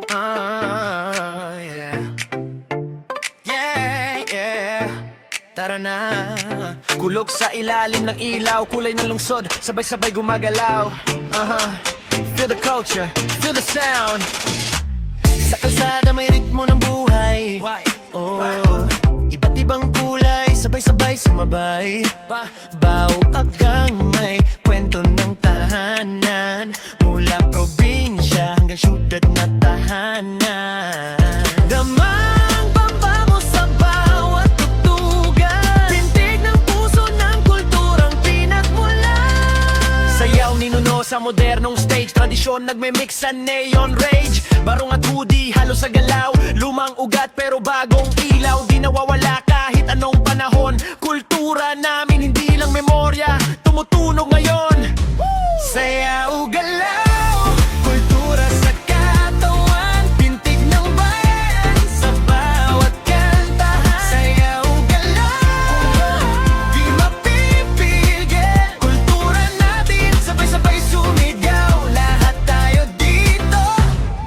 Yeah. Yeah, yeah. Tara na. Kulog sa ilalim ng ilaw, kulay ng lungsod, sabay-sabay gumagalaw. Feel the culture, feel the sound. Sa kalsada may ritmo ng buhay. Oh, iba't ibang kulay, sabay-sabay sumabay. Bawat agang may kwento ng tahanan, mula probinsya hanggang syudad na tahanan. Damang pabango sa bawat tutugan, pintig ng puso ng kulturang pinagmulan. Sayaw ni Nuno sa modernong stage, tradisyon nagme-mix sa neon rage. Barong at hoodie, halos sa galaw, lumang ugat pero bagong ilaw. Di nawawala kahit anong panahon, kultura namin hindi lang memorya, tumutunog ngayon. Sayaw galaw, kultura sa katawan, pintig ng bayan sa bawat kantahan. Sayaw galaw, di mapipigil, kultura natin sabay-sabay sumigaw. Lahat tayo dito,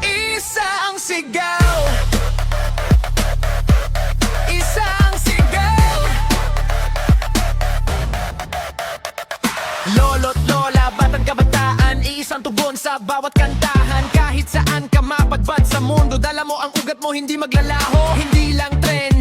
isa ang sigaw, isa ang sigaw. Lolo't lola, batang kabataan, iisang tugon sa bawat kantahan. Kahit saan ka mapadpad sa mundo, dala mo ang ugat mo, hindi maglalaho. Hindi lang trend,